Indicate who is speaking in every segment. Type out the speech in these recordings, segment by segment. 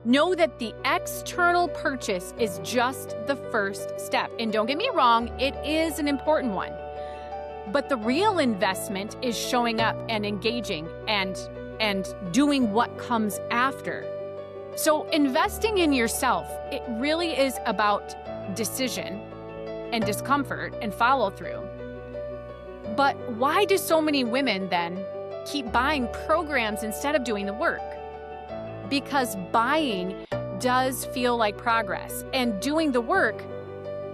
Speaker 1: Know that the external purchase is just the first step. And don't get me wrong, it is an important one. But the real investment is showing up and engaging and doing what comes after. So investing in yourself, it really is about decision and discomfort and follow through. But why do so many women then keep buying programs instead of doing the work? Because buying does feel like progress, and doing the work,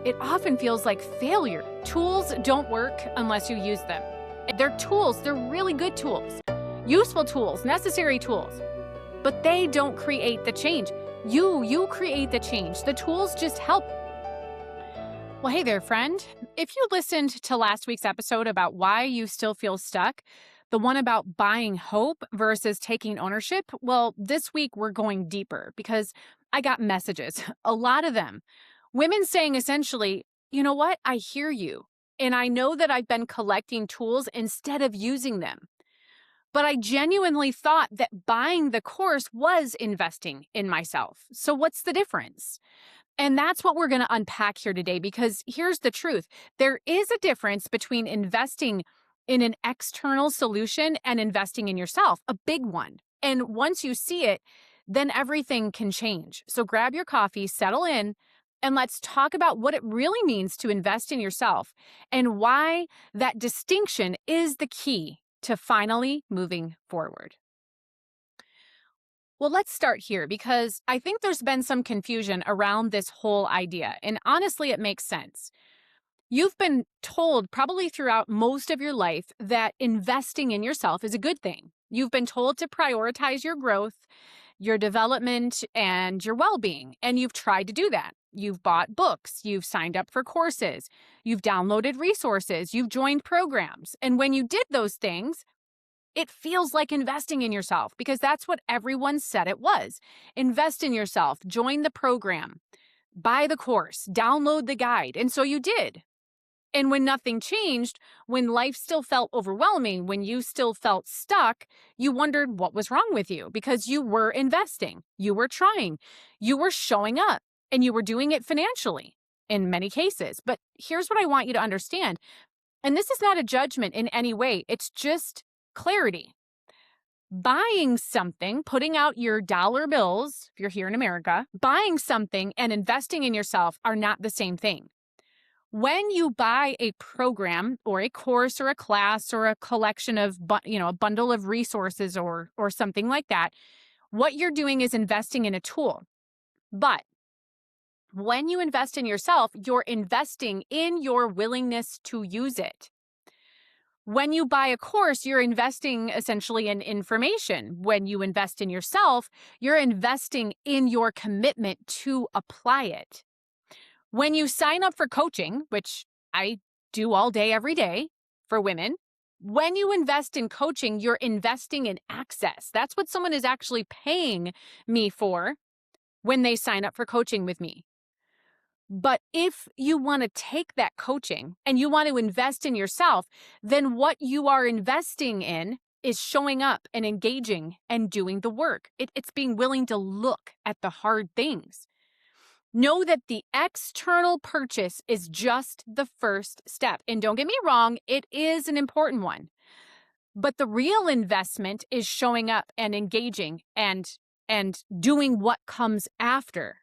Speaker 1: it often feels like failure. Tools don't work unless you use them. They're tools, they're really good tools, useful tools, necessary tools, but they don't create the change. You create the change. The tools just help. Well, hey there, friend. If you listened to last week's episode about why you still feel stuck, the one about buying hope versus taking ownership, well, this week we're going deeper because I got messages, a lot of them. Women saying essentially, you know what, I hear you, and I know that I've been collecting tools instead of using them. But I genuinely thought that buying the course was investing in myself. So what's the difference? And that's what we're going to unpack here today, because here's the truth. There is a difference between investing in an external solution and investing in yourself, a big one. And once you see it, then everything can change. So grab your coffee, settle in, and let's talk about what it really means to invest in yourself and why that distinction is the key to finally moving forward. Well, let's start here because I think there's been some confusion around this whole idea, and honestly, it makes sense. You've been told probably throughout most of your life that investing in yourself is a good thing. You've been told to prioritize your growth, your development, and your well-being, and you've tried to do that. You've bought books, you've signed up for courses, you've downloaded resources, you've joined programs, and when you did those things, it feels like investing in yourself because that's what everyone said it was. Invest in yourself, join the program, buy the course, download the guide. And so you did. And when nothing changed, when life still felt overwhelming, when you still felt stuck, you wondered what was wrong with you because you were investing, you were trying, you were showing up, and you were doing it financially in many cases. But here's what I want you to understand. And this is not a judgment in any way. It's just clarity. Buying something, putting out your dollar bills, if you're here in America, buying something and investing in yourself are not the same thing. When you buy a program or a course or a class or a collection of, a bundle of resources or something like that, what you're doing is investing in a tool. But when you invest in yourself, you're investing in your willingness to use it. When you buy a course, you're investing essentially in information. When you invest in yourself, you're investing in your commitment to apply it. When you sign up for coaching, which I do all day, every day for women, when you invest in coaching, you're investing in access. That's what someone is actually paying me for when they sign up for coaching with me. But if you want to take that coaching and you want to invest in yourself, then what you are investing in is showing up and engaging and doing the work. It's being willing to look at the hard things. Know that the external purchase is just the first step. And don't get me wrong, it is an important one. But the real investment is showing up and engaging and doing what comes after.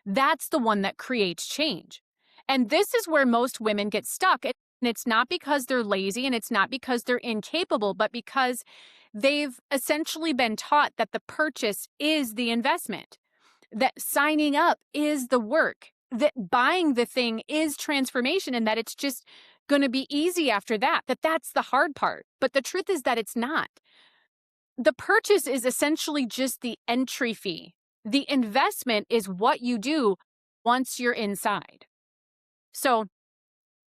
Speaker 1: That's the one that creates change. And this is where most women get stuck. And it's not because they're lazy and it's not because they're incapable, but because they've essentially been taught that the purchase is the investment, that signing up is the work, that buying the thing is transformation, and that it's just going to be easy after that, that's the hard part. But the truth is that it's not. The purchase is essentially just the entry fee. The investment is what you do once you're inside. So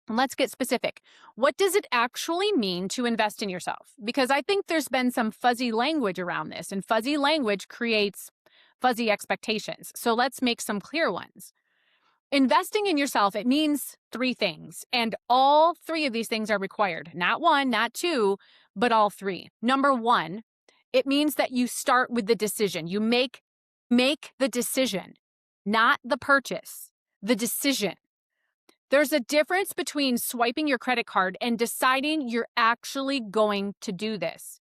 Speaker 1: let's get specific. What does it actually mean to invest in yourself? Because I think there's been some fuzzy language around this, and fuzzy language creates fuzzy expectations. So let's make some clear ones. Investing in yourself, it means three things, and all three of these things are required. Not one, not two, but all three. Number one, it means that you start with the decision. You make Make the decision, not the purchase, the decision. There's a difference between swiping your credit card and deciding you're actually going to do this,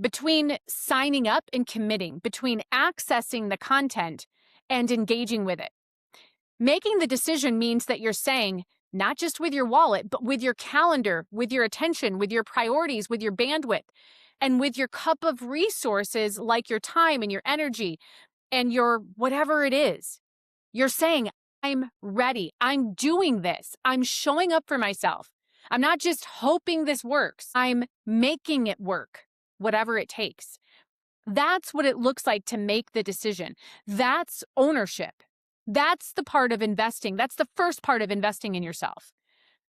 Speaker 1: between signing up and committing, between accessing the content and engaging with it. Making the decision means that you're saying, not just with your wallet, but with your calendar, with your attention, with your priorities, with your bandwidth, and with your cup of resources like your time and your energy and your whatever it is. You're saying, I'm ready. I'm doing this. I'm showing up for myself. I'm not just hoping this works. I'm making it work, whatever it takes. That's what it looks like to make the decision. That's ownership. That's the part of investing. That's the first part of investing in yourself.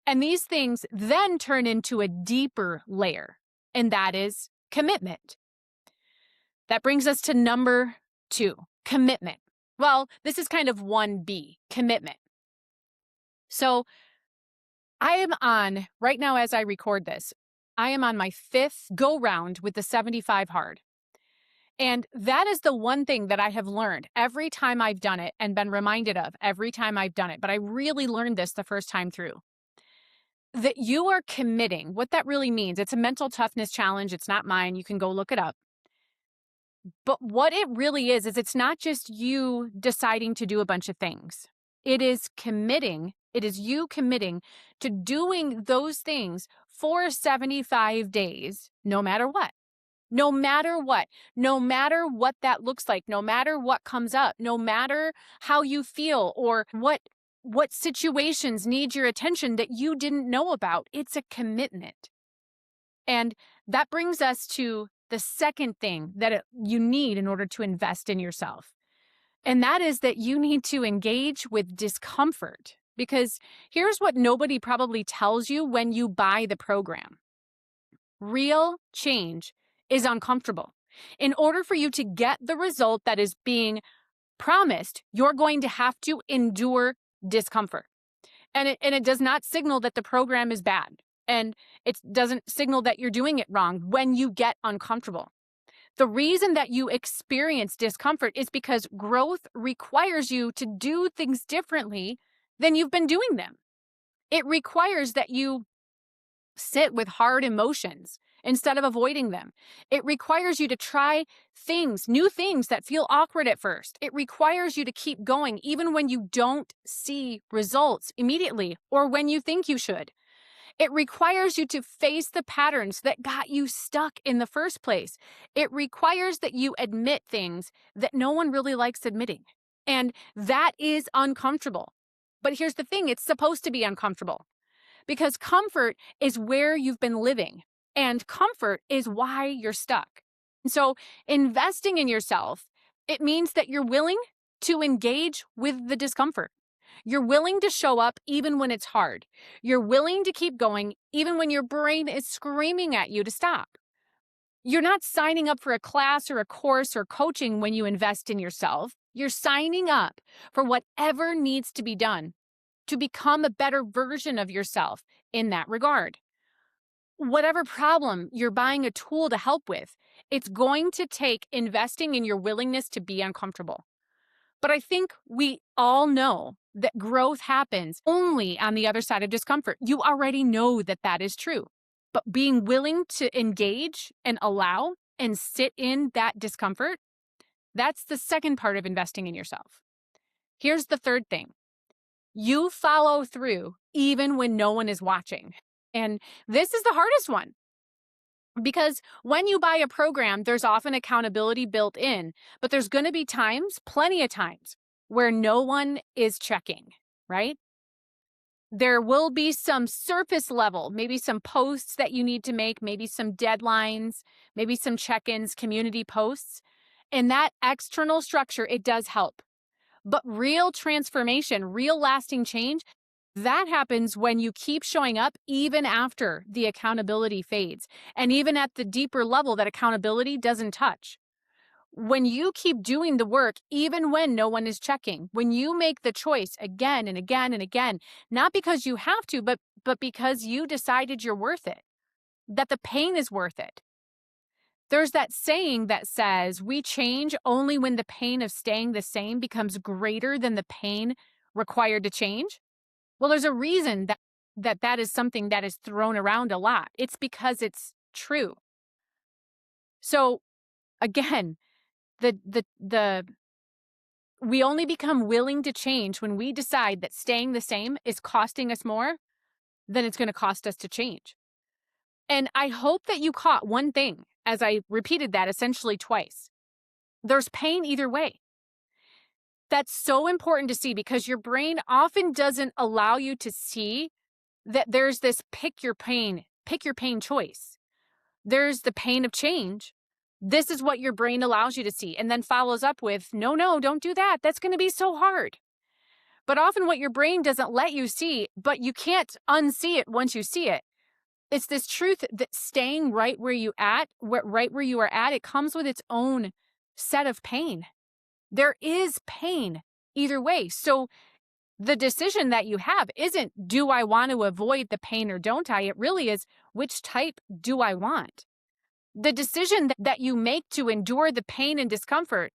Speaker 1: And these things then turn into a deeper layer, and that is commitment. That brings us to number 2, commitment. Well, this is kind of 1B, commitment. So I am on, right now as I record this, I am on my 5th go round with the 75 hard. And that is the one thing that I have learned every time I've done it and been reminded of every time I've done it. But I really learned this the first time through. That you are committing, what that really means, it's a mental toughness challenge. It's not mine. You can go look it up. But what it really is it's not just you deciding to do a bunch of things. It is committing. It is you committing to doing those things for 75 days, no matter what. No matter what, no matter what that looks like, no matter what comes up, no matter how you feel or what situations need your attention that you didn't know about, it's a commitment. And that brings us to the second thing that you need in order to invest in yourself. And that is that you need to engage with discomfort. Because here's what nobody probably tells you when you buy the program. Real change is uncomfortable. In order for you to get the result that is being promised, you're going to have to endure discomfort. And it does not signal that the program is bad. And it doesn't signal that you're doing it wrong when you get uncomfortable. The reason that you experience discomfort is because growth requires you to do things differently than you've been doing them. It requires that you sit with hard emotions instead of avoiding them. It requires you to try things, new things that feel awkward at first. It requires you to keep going even when you don't see results immediately or when you think you should. It requires you to face the patterns that got you stuck in the first place. It requires that you admit things that no one really likes admitting. And that is uncomfortable. But here's the thing, it's supposed to be uncomfortable because comfort is where you've been living and comfort is why you're stuck. So investing in yourself, it means that you're willing to engage with the discomfort. You're willing to show up even when it's hard. You're willing to keep going even when your brain is screaming at you to stop. You're not signing up for a class or a course or coaching when you invest in yourself. You're signing up for whatever needs to be done to become a better version of yourself in that regard. Whatever problem you're buying a tool to help with, it's going to take investing in your willingness to be uncomfortable. But I think we all know that growth happens only on the other side of discomfort. You already know that that is true. But being willing to engage and allow and sit in that discomfort, that's the second part of investing in yourself. Here's the third thing. You follow through even when no one is watching. And this is the hardest one. Because when you buy a program, there's often accountability built in, but there's going to be times, plenty of times, where no one is checking, right? There will be some surface level, maybe some posts that you need to make, maybe some deadlines, maybe some check-ins, community posts. And that external structure, it does help. But real transformation, real lasting change, that happens when you keep showing up even after the accountability fades and even at the deeper level that accountability doesn't touch. When you keep doing the work, even when no one is checking, when you make the choice again and again and again, not because you have to, but because you decided you're worth it, that the pain is worth it, There's that saying that says we change only when the pain of staying the same becomes greater than the pain required to change. Well, there's a reason that is something that is thrown around a lot. It's because it's true. So again, the we only become willing to change when we decide that staying the same is costing us more than it's going to cost us to change. And I hope that you caught one thing as I repeated that essentially twice. There's pain either way. That's so important to see because your brain often doesn't allow you to see that there's this pick your pain choice. There's the pain of change. This is what your brain allows you to see and then follows up with, no, don't do that. That's going to be so hard. But often what your brain doesn't let you see, but you can't unsee it once you see it. It's this truth that staying right where you are at, it comes with its own set of pain. There is pain either way. So the decision that you have isn't, do I want to avoid the pain or don't I? It really is, which type do I want? The decision that you make to endure the pain and discomfort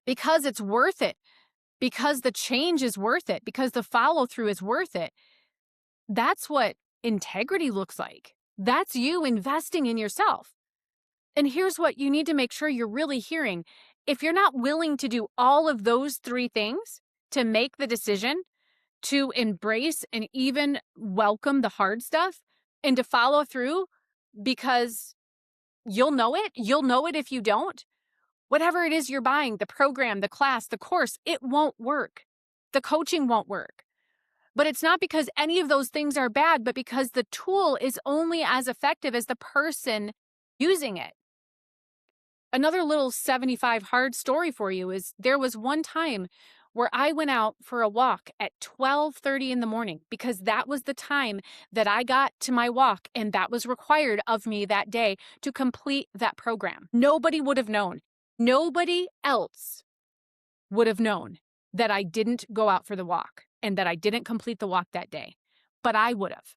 Speaker 1: because it's worth it, because the change is worth it, because the follow through is worth it. That's what integrity looks like. That's you investing in yourself. And here's what you need to make sure you're really hearing. If you're not willing to do all of those three things to make the decision to embrace and even welcome the hard stuff and to follow through because you'll know it if you don't. Whatever it is you're buying, the program, the class, the course, it won't work. The coaching won't work. But it's not because any of those things are bad, but because the tool is only as effective as the person using it. Another little 75 hard story for you is there was one time where I went out for a walk at 12:30 in the morning because that was the time that I got to my walk and that was required of me that day to complete that program. Nobody would have known. Nobody else would have known that I didn't go out for the walk and that I didn't complete the walk that day, but I would have.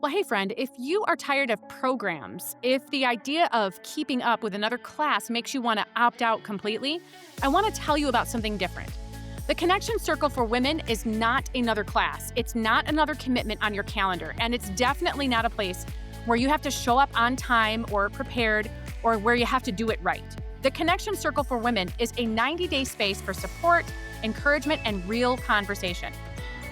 Speaker 1: Well, hey, friend, if you are tired of programs, if the idea of keeping up with another class makes you want to opt out completely, I want to tell you about something different. The Connection Circle for Women is not another class. It's not another commitment on your calendar, and it's definitely not a place where you have to show up on time or prepared or where you have to do it right. The Connection Circle for Women is a 90-day space for support, encouragement, and real conversation.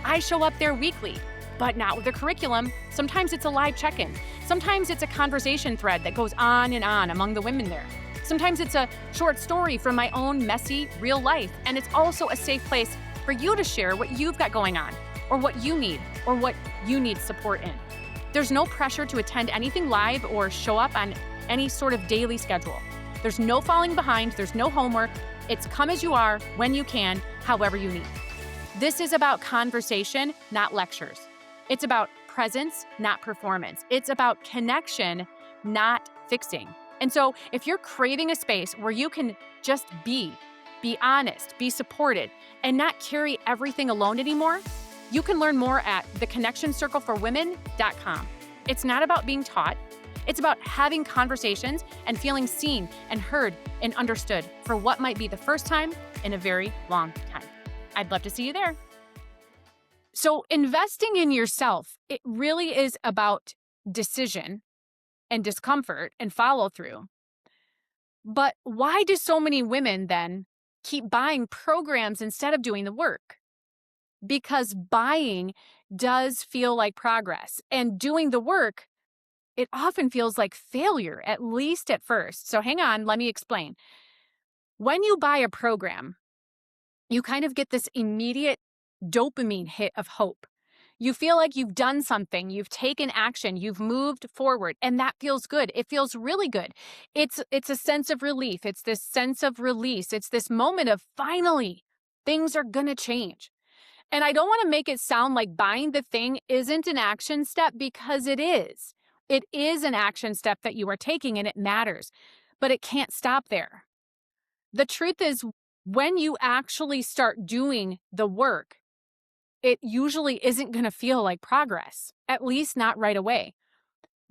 Speaker 1: I show up there weekly, but not with a curriculum. Sometimes it's a live check-in. Sometimes it's a conversation thread that goes on and on among the women there. Sometimes it's a short story from my own messy, real life. And it's also a safe place for you to share what you've got going on, or what you need support in. There's no pressure to attend anything live or show up on any sort of daily schedule. There's no falling behind. There's no homework. It's come as you are, when you can, however you need. This is about conversation, not lectures. It's about presence, not performance. It's about connection, not fixing. And so if you're craving a space where you can just be honest, be supported, and not carry everything alone anymore, you can learn more at theconnectioncircleforwomen.com. It's not about being taught. It's about having conversations and feeling seen and heard and understood for what might be the first time in a very long time. I'd love to see you there. So investing in yourself, it really is about decision and discomfort and follow through. But why do so many women then keep buying programs instead of doing the work? Because buying does feel like progress, and doing the work, it often feels like failure, at least at first. So hang on, let me explain. When you buy a program, you kind of get this immediate dopamine hit of hope. You feel like you've done something, you've taken action, you've moved forward, and that feels good. It feels really good. It's a sense of relief. It's this sense of release. It's this moment of finally, things are going to change. And I don't want to make it sound like buying the thing isn't an action step, because it is. It is an action step that you are taking and it matters, but it can't stop there. The truth is, when you actually start doing the work, it usually isn't going to feel like progress, at least not right away.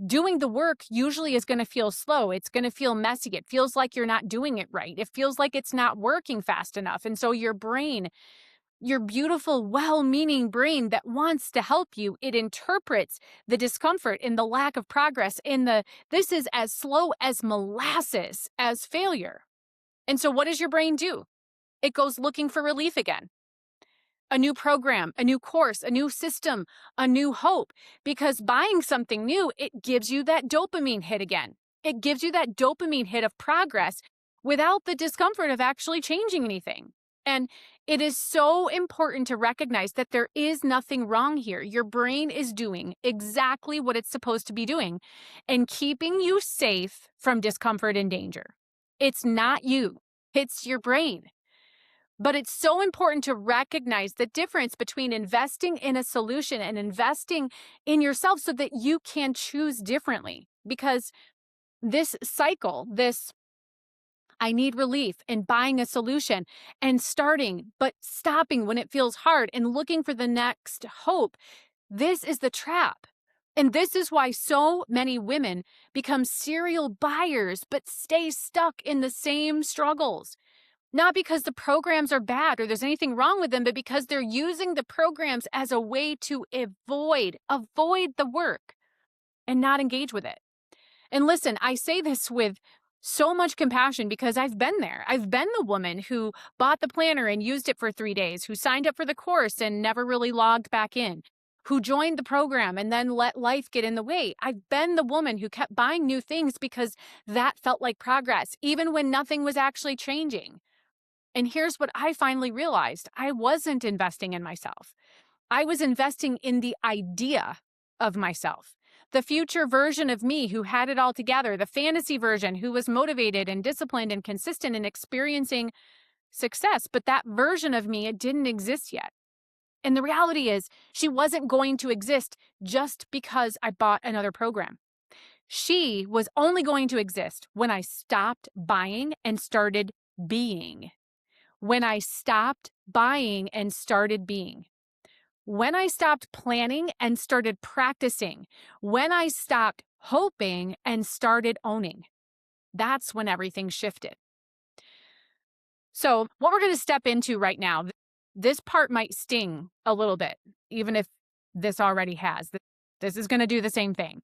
Speaker 1: doing the work usually is going to feel slow. It's going to feel messy. It feels like you're not doing it right. It feels like it's not working fast enough. And so your brain, your beautiful, well-meaning brain that wants to help you, it interprets the discomfort and the lack of progress in this is as slow as molasses as failure. And so what does your brain do? It goes looking for relief again. A new program, a new course, a new system, a new hope. Because buying something new, it gives you that dopamine hit again. It gives you that dopamine hit of progress without the discomfort of actually changing anything. And it is so important to recognize that there is nothing wrong here. Your brain is doing exactly what it's supposed to be doing and keeping you safe from discomfort and danger. It's not you, it's your brain. But it's so important to recognize the difference between investing in a solution and investing in yourself so that you can choose differently. Because this cycle, this I need relief and buying a solution and starting, but stopping when it feels hard and looking for the next hope, this is the trap. And this is why so many women become serial buyers but stay stuck in the same struggles. Not because the programs are bad or there's anything wrong with them, but because they're using the programs as a way to avoid the work and not engage with it. And listen, I say this with so much compassion because I've been there. I've been the woman who bought the planner and used it for 3 days, who signed up for the course and never really logged back in, who joined the program and then let life get in the way. I've been the woman who kept buying new things because that felt like progress, even when nothing was actually changing. And here's what I finally realized. I wasn't investing in myself. I was investing in the idea of myself. The future version of me who had it all together, the fantasy version who was motivated and disciplined and consistent in experiencing success. But that version of me, it didn't exist yet. And the reality is, she wasn't going to exist just because I bought another program. She was only going to exist when I stopped buying and started being. When I stopped buying and started being. When I stopped planning and started practicing. When I stopped hoping and started owning. That's when everything shifted. So what we're going to step into right now, this part might sting a little bit, even if this already has. This is going to do the same thing.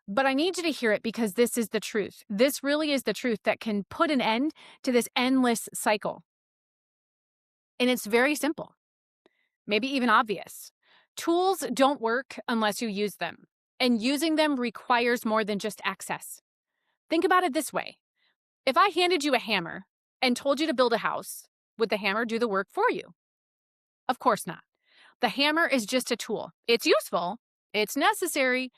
Speaker 1: But I need you to hear it because this is the truth. This really is the truth that can put an end to this endless cycle. And it's very simple, maybe even obvious. Tools don't work unless you use them, and using them requires more than just access. Think about it this way. If I handed you a hammer and told you to build a house, would the hammer do the work for you? Of course not. The hammer is just a tool. It's useful, it's necessary,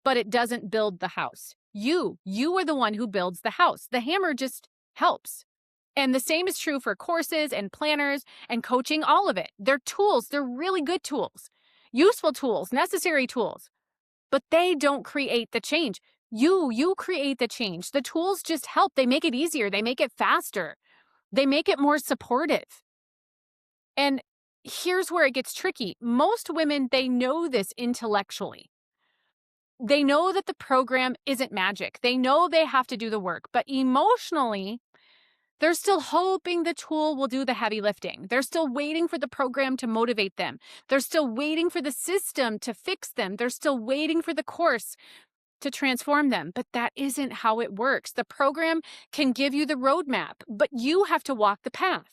Speaker 1: but it doesn't build the house. You are the one who builds the house. The hammer just helps. And the same is true for courses and planners and coaching, all of it. They're tools. They're really good tools, useful tools, necessary tools, but they don't create the change. You create the change. The tools just help. They make it easier. They make it faster. They make it more supportive. And here's where it gets tricky. Most women, they know this intellectually. They know that the program isn't magic. They know they have to do the work, but emotionally, they're still hoping the tool will do the heavy lifting. They're still waiting for the program to motivate them. They're still waiting for the system to fix them. They're still waiting for the course to transform them. But that isn't how it works. The program can give you the roadmap, but you have to walk the path.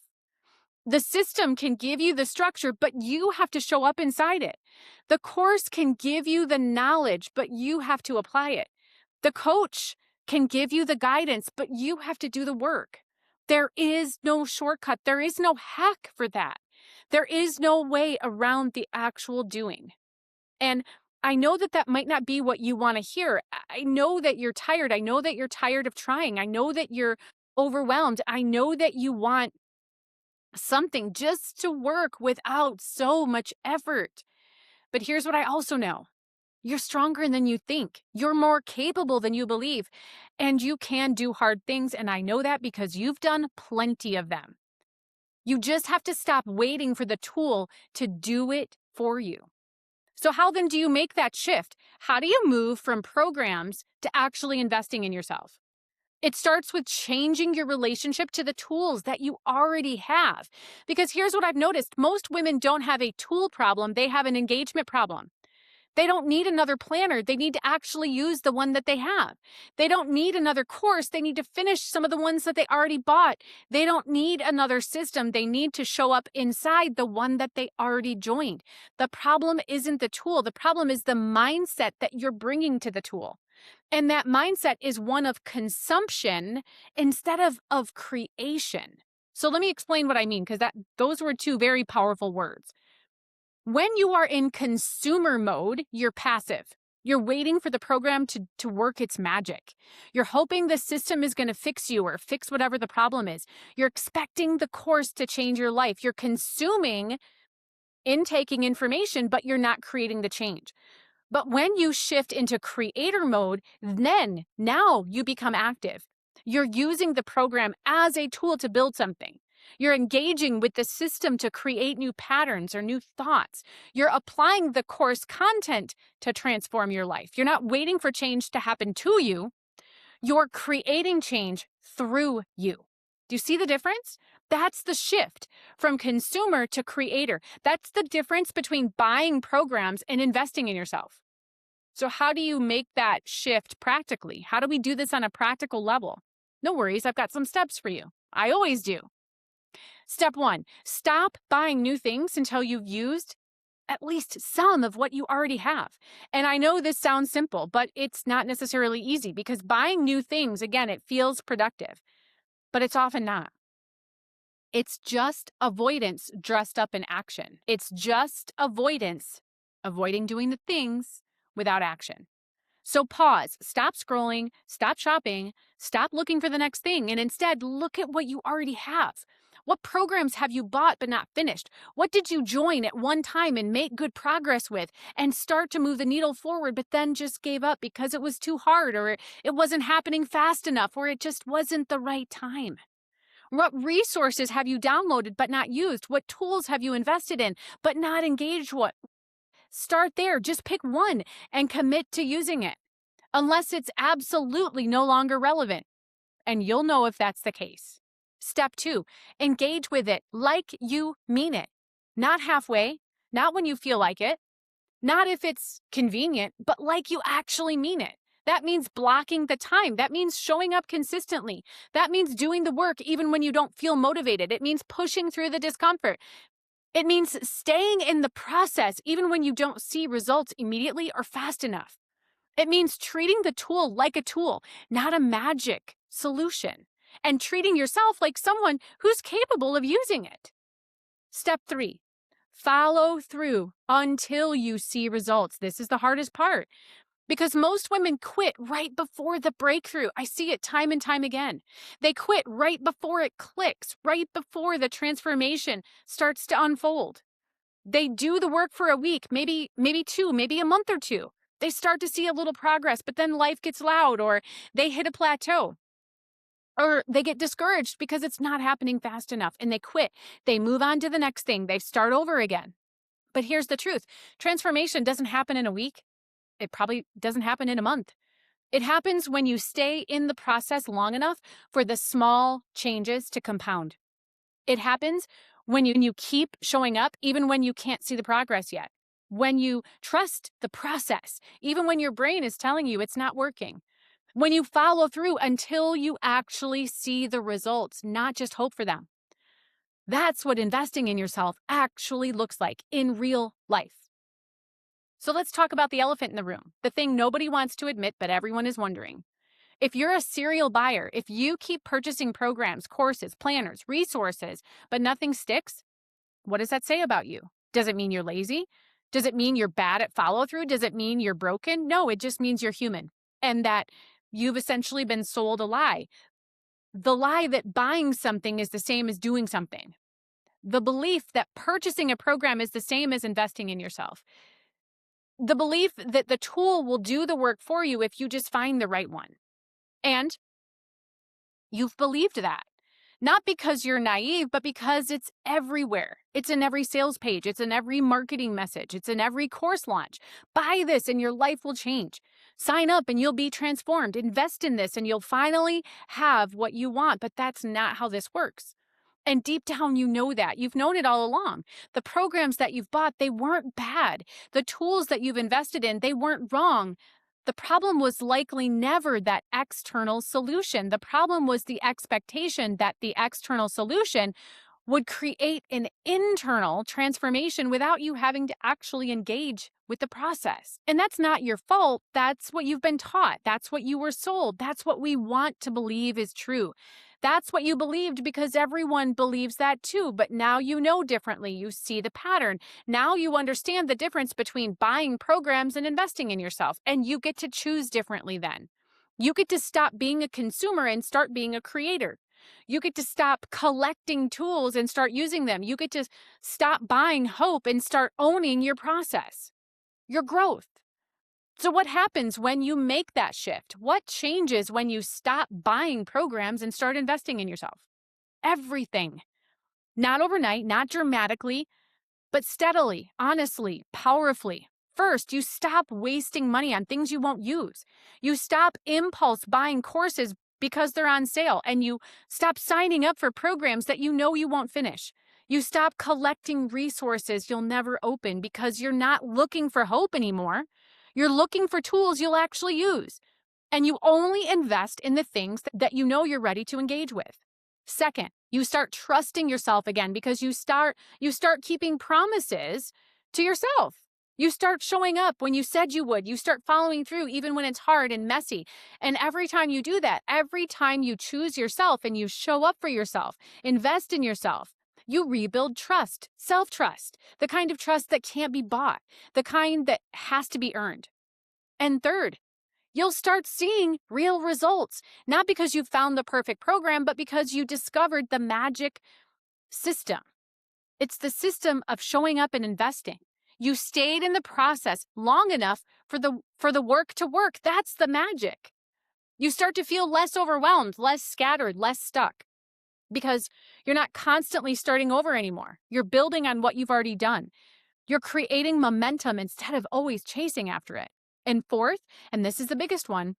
Speaker 1: The system can give you the structure, but you have to show up inside it. The course can give you the knowledge, but you have to apply it. The coach can give you the guidance, but you have to do the work. There is no shortcut. There is no hack for that. There is no way around the actual doing. And I know that that might not be what you want to hear. I know that you're tired. I know that you're tired of trying. I know that you're overwhelmed. I know that you want something just to work without so much effort. But here's what I also know. You're stronger than you think. You're more capable than you believe. And you can do hard things. And I know that because you've done plenty of them. You just have to stop waiting for the tool to do it for you. So, how then do you make that shift? How do you move from programs to actually investing in yourself? It starts with changing your relationship to the tools that you already have. Because here's what I've noticed: most women don't have a tool problem, they have an engagement problem. They don't need another planner. They need to actually use the one that they have. They don't need another course. They need to finish some of the ones that they already bought. They don't need another system. They need to show up inside the one that they already joined. The problem isn't the tool. The problem is the mindset that you're bringing to the tool. And that mindset is one of consumption instead of creation. So let me explain what I mean, because those were two very powerful words. When you are in consumer mode, you're passive. You're waiting for the program to work its magic. You're hoping the system is going to fix you or fix whatever the problem is. You're expecting the course to change your life. You're consuming, intaking information, but you're not creating the change. But when you shift into creator mode, then now you become active. You're using the program as a tool to build something. You're engaging with the system to create new patterns or new thoughts. You're applying the course content to transform your life. You're not waiting for change to happen to you. You're creating change through you. Do you see the difference? That's the shift from consumer to creator. That's the difference between buying programs and investing in yourself. So how do you make that shift practically? How do we do this on a practical level? No worries, I've got some steps for you. I always do. Step 1, stop buying new things until you've used at least some of what you already have. And I know this sounds simple, but it's not necessarily easy because buying new things, again, it feels productive, but it's often not. It's just avoidance dressed up in action. It's just avoidance, avoiding doing the things without action. So pause, stop scrolling, stop shopping, stop looking for the next thing, and instead look at what you already have. What programs have you bought but not finished? What did you join at one time and make good progress with and start to move the needle forward, but then just gave up because it was too hard or it wasn't happening fast enough or it just wasn't the right time? What resources have you downloaded but not used? What tools have you invested in but not engaged with? Start there. Just pick one and commit to using it, unless it's absolutely no longer relevant. And you'll know if that's the case. Step 2, engage with it like you mean it. Not halfway, not when you feel like it, not if it's convenient, but like you actually mean it. That means blocking the time. That means showing up consistently. That means doing the work even when you don't feel motivated. It means pushing through the discomfort. It means staying in the process even when you don't see results immediately or fast enough. It means treating the tool like a tool, not a magic solution, and treating yourself like someone who's capable of using it. Step 3, follow through until you see results. This is the hardest part because most women quit right before the breakthrough. I see it time and time again. They quit right before it clicks, right before the transformation starts to unfold. They do the work for a week, maybe 2, maybe a month or 2. They start to see a little progress, but then life gets loud or they hit a plateau. Or they get discouraged because it's not happening fast enough and they quit. They move on to the next thing. They start over again. But here's the truth. Transformation doesn't happen in a week. It probably doesn't happen in a month. It happens when you stay in the process long enough for the small changes to compound. It happens when you keep showing up even when you can't see the progress yet. When you trust the process, even when your brain is telling you it's not working. When you follow through until you actually see the results, not just hope for them. That's what investing in yourself actually looks like in real life. So let's talk about the elephant in the room, the thing nobody wants to admit, but everyone is wondering. If you're a serial buyer, if you keep purchasing programs, courses, planners, resources, but nothing sticks, what does that say about you? Does it mean you're lazy? Does it mean you're bad at follow through? Does it mean you're broken? No, it just means you're human and that you've essentially been sold a lie. The lie that buying something is the same as doing something. The belief that purchasing a program is the same as investing in yourself. The belief that the tool will do the work for you if you just find the right one. And you've believed that. Not because you're naive, but because it's everywhere. It's in every sales page. It's in every marketing message. It's in every course launch. Buy this and your life will change. Sign up and you'll be transformed. Invest in this and you'll finally have what you want. But that's not how this works. And deep down, you know that. You've known it all along. The programs that you've bought, they weren't bad. The tools that you've invested in, they weren't wrong. The problem was likely never that external solution. The problem was the expectation that the external solution would create an internal transformation without you having to actually engage with the process. And that's not your fault. That's what you've been taught. That's what you were sold. That's what we want to believe is true. That's what you believed because everyone believes that too. But now you know differently. You see the pattern. Now you understand the difference between buying programs and investing in yourself. And you get to choose differently then. You get to stop being a consumer and start being a creator. You get to stop collecting tools and start using them. You get to stop buying hope and start owning your process, your growth. So what happens when you make that shift? What changes when you stop buying programs and start investing in yourself? Everything. Not overnight, not dramatically, but steadily, honestly, powerfully. First, you stop wasting money on things you won't use. You stop impulse buying courses because they're on sale, and you stop signing up for programs that you know you won't finish. You stop collecting resources you'll never open because you're not looking for hope anymore. You're looking for tools you'll actually use. And you only invest in the things that you know you're ready to engage with. Second, you start trusting yourself again because you start keeping promises to yourself. You start showing up when you said you would. You start following through even when it's hard and messy. And every time you do that, every time you choose yourself and you show up for yourself, invest in yourself, you rebuild trust, self-trust, the kind of trust that can't be bought, the kind that has to be earned. And third, you'll start seeing real results, not because you found the perfect program, but because you discovered the magic system. It's the system of showing up and investing. You stayed in the process long enough for the work to work. That's the magic. You start to feel less overwhelmed, less scattered, less stuck because you're not constantly starting over anymore. You're building on what you've already done. You're creating momentum instead of always chasing after it. And fourth, and this is the biggest one,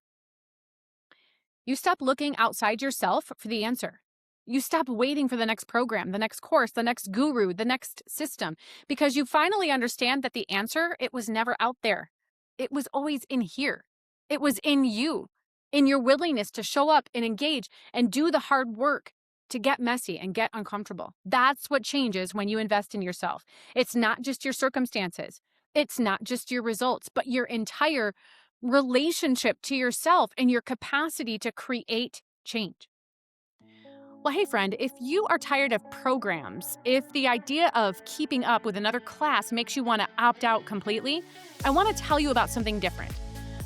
Speaker 1: you stop looking outside yourself for the answer. You stop waiting for the next program, the next course, the next guru, the next system, because you finally understand that the answer, it was never out there. It was always in here. It was in you, in your willingness to show up and engage and do the hard work to get messy and get uncomfortable. That's what changes when you invest in yourself. It's not just your circumstances. It's not just your results, but your entire relationship to yourself and your capacity to create change. Well, hey, friend, if you are tired of programs, if the idea of keeping up with another class makes you want to opt out completely, I want to tell you about something different.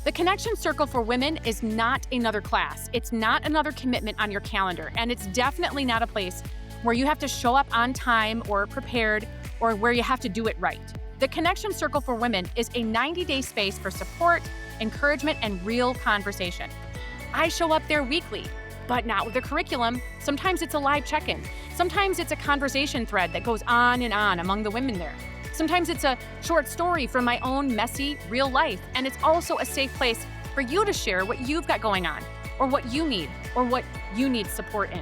Speaker 1: The Connection Circle for Women is not another class. It's not another commitment on your calendar, and it's definitely not a place where you have to show up on time or prepared or where you have to do it right. The Connection Circle for Women is a 90-day space for support, encouragement, and real conversation. I show up there weekly, but not with a curriculum. Sometimes it's a live check-in. Sometimes it's a conversation thread that goes on and on among the women there. Sometimes it's a short story from my own messy, real life. And it's also a safe place for you to share what you've got going on, or what you need support in.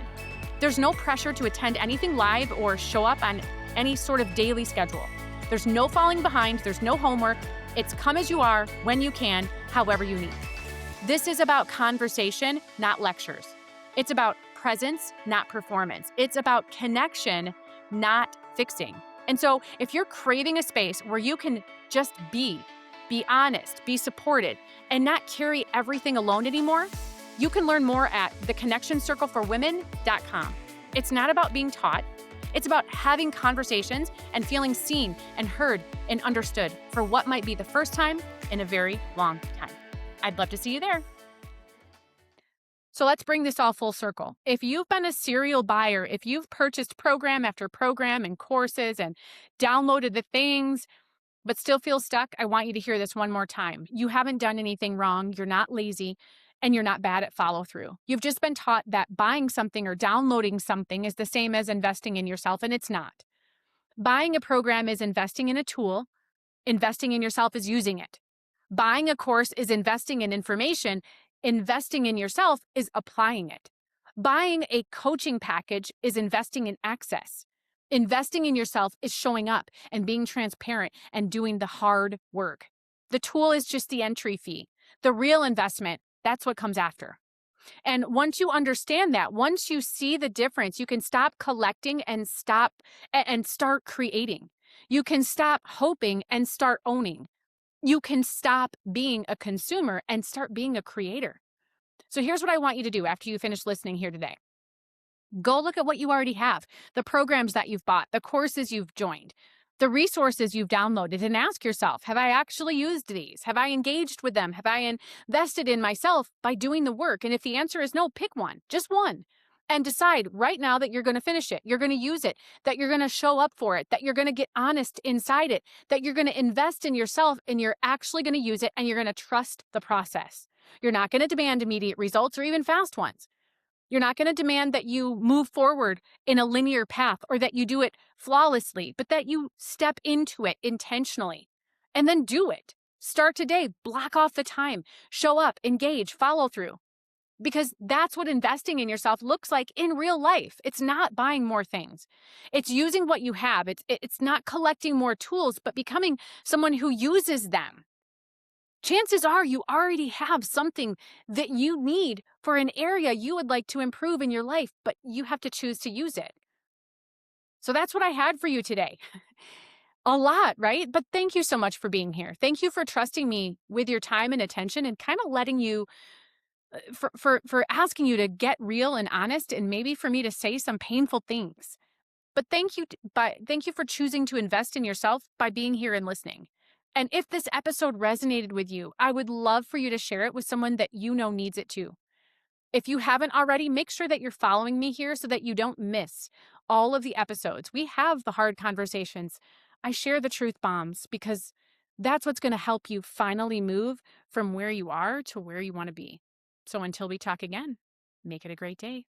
Speaker 1: There's no pressure to attend anything live or show up on any sort of daily schedule. There's no falling behind. There's no homework. It's come as you are, when you can, however you need. This is about conversation, not lectures. It's about presence, not performance. It's about connection, not fixing. And so if you're craving a space where you can just be honest, be supported, and not carry everything alone anymore, you can learn more at theconnectioncircleforwomen.com. It's not about being taught. It's about having conversations and feeling seen and heard and understood for what might be the first time in a very long time. I'd love to see you there. So let's bring this all full circle. If you've been a serial buyer, if you've purchased program after program and courses and downloaded the things, but still feel stuck, I want you to hear this one more time. You haven't done anything wrong. You're not lazy. and you're not bad at follow through. You've just been taught that buying something or downloading something is the same as investing in yourself, and it's not. Buying a program is investing in a tool, investing in yourself is using it. Buying a course is investing in information, investing in yourself is applying it. Buying a coaching package is investing in access. Investing in yourself is showing up and being transparent and doing the hard work. The tool is just the entry fee. The real investment, that's what comes after. And once you understand that, once you see the difference, you can stop collecting and start creating. You can stop hoping and start owning. You can stop being a consumer and start being a creator. So here's what I want you to do after you finish listening here today. Go look at what you already have, the programs that you've bought, the courses you've joined, the resources you've downloaded, and ask yourself, have I actually used these? Have I engaged with them? Have I invested in myself by doing the work? And if the answer is no, pick one, just one, and decide right now that you're going to finish it, you're going to use it, that you're going to show up for it, that you're going to get honest inside it, that you're going to invest in yourself and you're actually going to use it and you're going to trust the process. You're not going to demand immediate results or even fast ones. You're not going to demand that you move forward in a linear path or that you do it flawlessly, but that you step into it intentionally and then do it. Start today, block off the time, show up, engage, follow through, because that's what investing in yourself looks like in real life. It's not buying more things. It's using what you have. It's not collecting more tools, but becoming someone who uses them. Chances are you already have something that you need for an area you would like to improve in your life, but you have to choose to use it. So that's what I had for you today. A lot, right? But thank you so much for being here. Thank you for trusting me with your time and attention and kind of letting you, for asking you to get real and honest and maybe for me to say some painful things. But thank you for choosing to invest in yourself by being here and listening. And if this episode resonated with you, I would love for you to share it with someone that you know needs it too. If you haven't already, make sure that you're following me here so that you don't miss all of the episodes. We have the hard conversations. I share the truth bombs because that's what's going to help you finally move from where you are to where you want to be. So until we talk again, make it a great day.